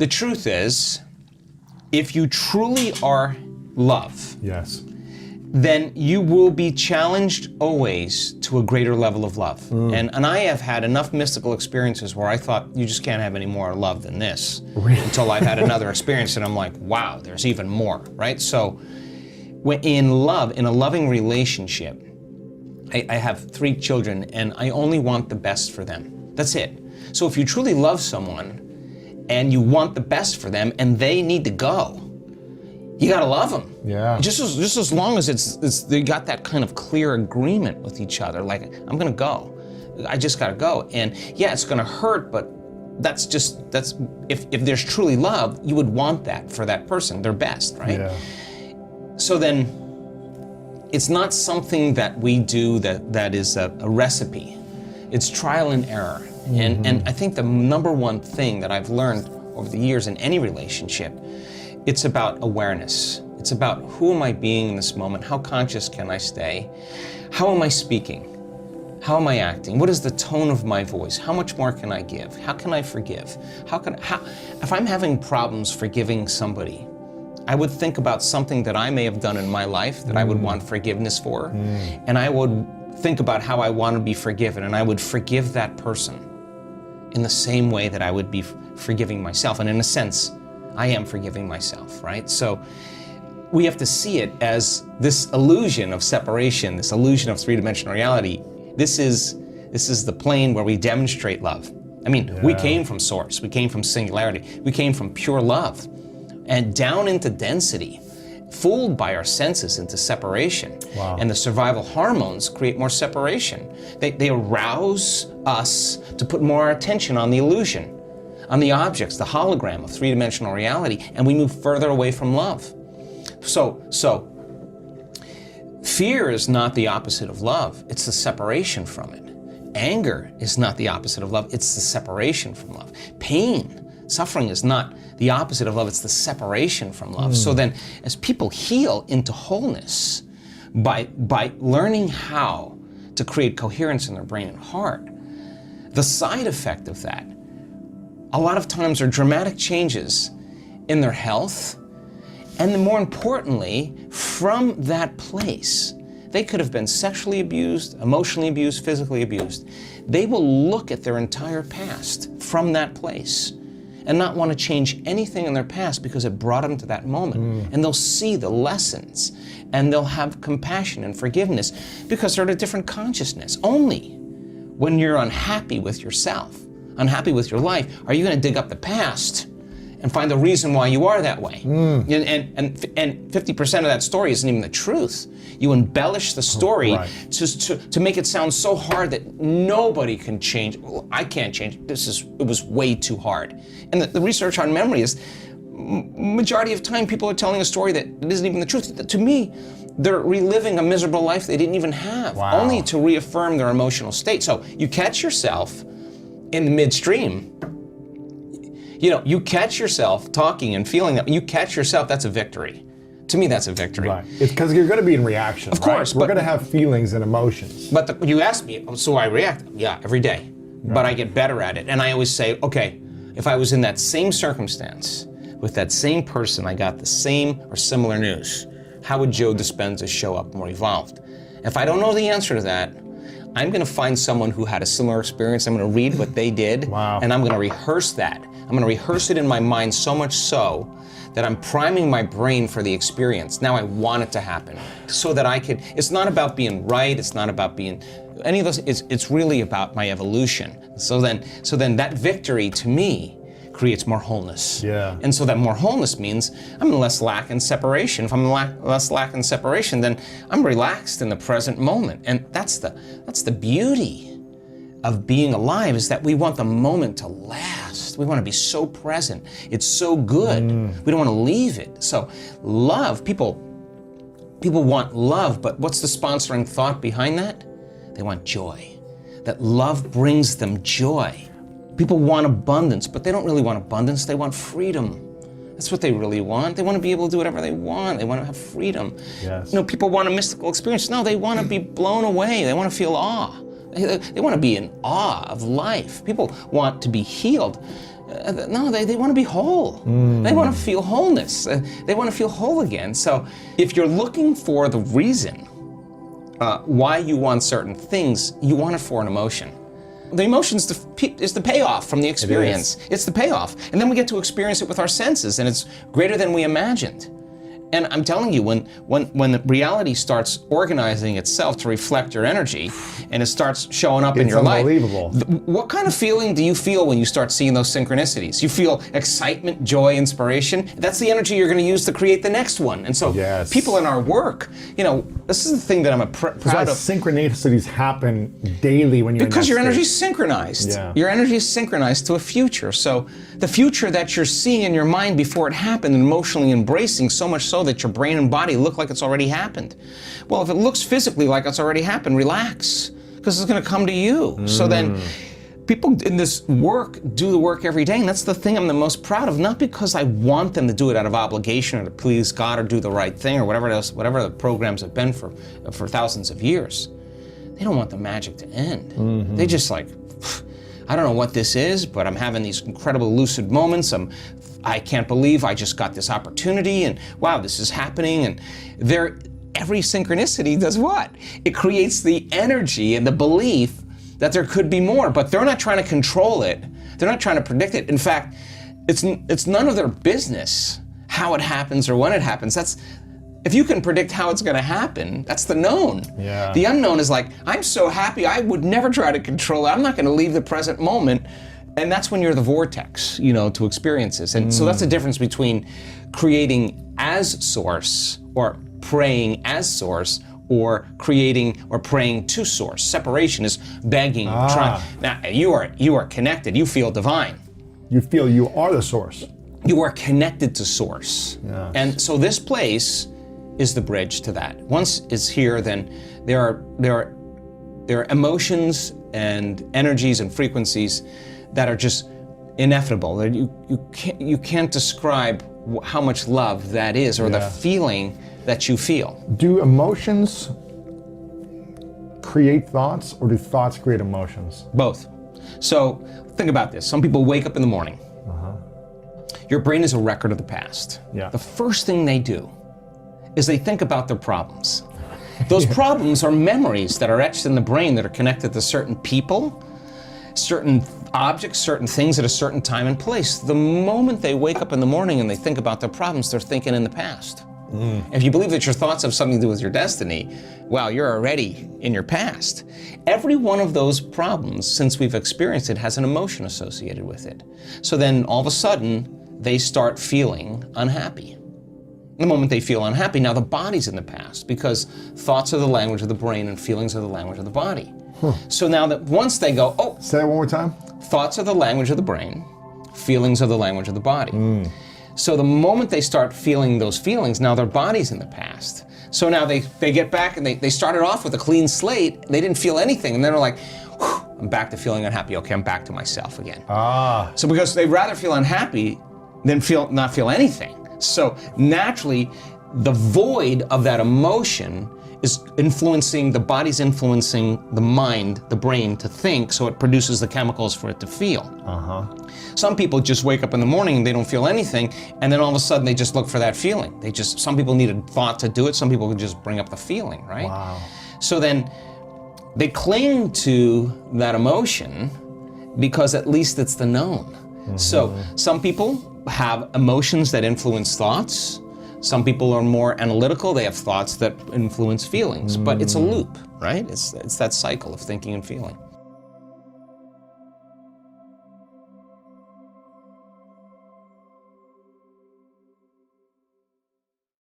The truth is, if you truly are love, Yes. then you will be challenged always to a greater level of love. And I have had enough mystical experiences where I thought, you just can't have any more love than this. Really? Until I've had another experience and I'm like, wow, there's even more, right? So when in love, in a loving relationship, I have 3 children and I only want the best for them. That's it. So if you truly love someone and you want the best for them and they need to go, you gotta love them. Yeah. Just as long as it's they got that kind of clear agreement with each other, like, I'm gonna go. I just gotta go. And yeah, it's gonna hurt, but that's if there's truly love, you would want that for that person, their best, right? Yeah. So then, it's not something that we do that is a recipe. It's trial and error. And I think the number one thing that I've learned over the years in any relationship, it's about awareness. It's about who am I being in this moment? How conscious can I stay? How am I speaking? How am I acting? What is the tone of my voice? How much more can I give? How can I forgive? If I'm having problems forgiving somebody, I would think about something that I may have done in my life that I would want forgiveness for, and I would think about how I want to be forgiven, and I would forgive that person in the same way that I would be forgiving myself. And in a sense, I am forgiving myself, right? So we have to see it as this illusion of separation, this illusion of three-dimensional reality. This is the plane where we demonstrate love. I mean, we came from source, we came from singularity, we came from pure love, and down into density, fooled by our senses into separation. Wow. And the survival hormones create more separation. They arouse us to put more attention on the illusion, on the objects, the hologram of three-dimensional reality, and we move further away from love. So fear is not the opposite of love, it's the separation from it. Anger is not the opposite of love, it's the separation from love. Pain, suffering is not the opposite of love, it's the separation from love. So then, as people heal into wholeness by learning how to create coherence in their brain and heart, the side effect of that, a lot of times, are dramatic changes in their health, and then more importantly, from that place, they could have been sexually abused, emotionally abused, physically abused. They will look at their entire past from that place and not want to change anything in their past because it brought them to that moment. And they'll see the lessons and they'll have compassion and forgiveness because they're at a different consciousness. Only when you're unhappy with yourself, unhappy with your life, are you going to dig up the past and find the reason why you are that way. And 50% of that story isn't even the truth. You embellish the story to make it sound so hard that nobody can change. Well, I can't change. It was way too hard. And the research on memory is, majority of time people are telling a story that isn't even the truth. To me, they're reliving a miserable life they didn't even have, only to reaffirm their emotional state. So you catch yourself in the midstream. You know, you catch yourself talking and feeling that. You catch yourself, that's a victory. To me, that's a victory. Right. It's because you're going to be in reaction. Of course. We're going to have feelings and emotions. But you asked me, so I react. Yeah, every day. Right. But I get better at it. And I always say, okay, if I was in that same circumstance with that same person, I got the same or similar news, how would Joe Dispenza show up more evolved? If I don't know the answer to that, I'm going to find someone who had a similar experience. I'm going to read what they did, and I'm going to rehearse that. I'm going to rehearse it in my mind so much so that I'm priming my brain for the experience. Now I want it to happen so that I could, it's not about being right, it's not about being any of those, it's really about my evolution. So then that victory to me creates more wholeness. Yeah. And so that more wholeness means I'm less lack in separation. If I'm less lack in separation, then I'm relaxed in the present moment. And that's the beauty of being alive, is that we want the moment to last. We want to be so present. It's so good. We don't want to leave it. So love, people want love, but what's the sponsoring thought behind that? They want joy. That love brings them joy. People want abundance, but they don't really want abundance. They want freedom. That's what they really want. They want to be able to do whatever they want. They want to have freedom. Yes. You know, people want a mystical experience. No, they want to be blown away. They want to feel awe. They want to be in awe of life. People want to be healed. No, they want to be whole. They want to feel wholeness. They want to feel whole again. So if you're looking for the reason why you want certain things, you want it for an emotion. The emotion is the payoff from the experience. It's the payoff. And then we get to experience it with our senses, and it's greater than we imagined. And I'm telling you, when the reality starts organizing itself to reflect your energy, and it starts showing up in your life, what kind of feeling do you feel when you start seeing those synchronicities? You feel excitement, joy, inspiration. That's the energy you're going to use to create the next one. And so people in our work, this is the thing that I'm proud of. Synchronicities happen daily when you're because your energy is synchronized. Yeah. Your energy is synchronized to a future. So the future that you're seeing in your mind before it happened, and emotionally embracing, so much so that your brain and body look like it's already happened. Well, if it looks physically like it's already happened, relax, because it's going to come to you. So then people in this work do the work every day, and that's the thing I'm the most proud of, not because I want them to do it out of obligation or to please God or do the right thing or whatever else, whatever the programs have been for thousands of years. They don't want the magic to end. They just like, I don't know what this is, but I'm having these incredible lucid moments. I can't believe I just got this opportunity, and wow, this is happening. And every synchronicity does what? It creates the energy and the belief that there could be more, but they're not trying to control it. They're not trying to predict it. In fact, it's none of their business how it happens or when it happens. If you can predict how it's going to happen, that's the known. Yeah. The unknown is like, I'm so happy, I would never try to control it. I'm not going to leave the present moment. And that's when you're the vortex, to experiences. And so that's the difference between creating as source or praying as source, or creating or praying to source. Separation is begging, trying. Now, you are connected. You feel divine. You feel you are the source. You are connected to source. Yes. And so this place is the bridge to that. Once it's here, then there are emotions and energies and frequencies that are just ineffable. That you can't describe how much love that is, or the feeling that you feel. Do emotions create thoughts, or do thoughts create emotions? Both. So think about this. Some people wake up in the morning. Your brain is a record of the past. Yeah. The first thing they do is they think about their problems. Those problems are memories that are etched in the brain that are connected to certain people, certain objects, certain things at a certain time and place. The moment they wake up in the morning and they think about their problems, they're thinking in the past. If you believe that your thoughts have something to do with your destiny, well, you're already in your past. Every one of those problems, since we've experienced it, has an emotion associated with it. So then all of a sudden, they start feeling unhappy. The moment they feel unhappy, now the body's in the past, because thoughts are the language of the brain and feelings are the language of the body. So now that once they go, say that one more time. Thoughts are the language of the brain, feelings are the language of the body. So the moment they start feeling those feelings, now their body's in the past. So now they get back and they started off with a clean slate, they didn't feel anything, and then they're like, I'm back to feeling unhappy, okay, I'm back to myself again. So because they'd rather feel unhappy than not feel anything. So naturally, the void of that emotion is influencing, the body's influencing the mind, the brain to think, so it produces the chemicals for it to feel. Some people just wake up in the morning and they don't feel anything, and then all of a sudden they just look for that feeling. Some people need a thought to do it, some people can just bring up the feeling, right? Wow. So then they cling to that emotion because at least it's the known. So some people have emotions that influence thoughts. Some people are more analytical, they have thoughts that influence feelings, but it's a loop, right? It's that cycle of thinking and feeling.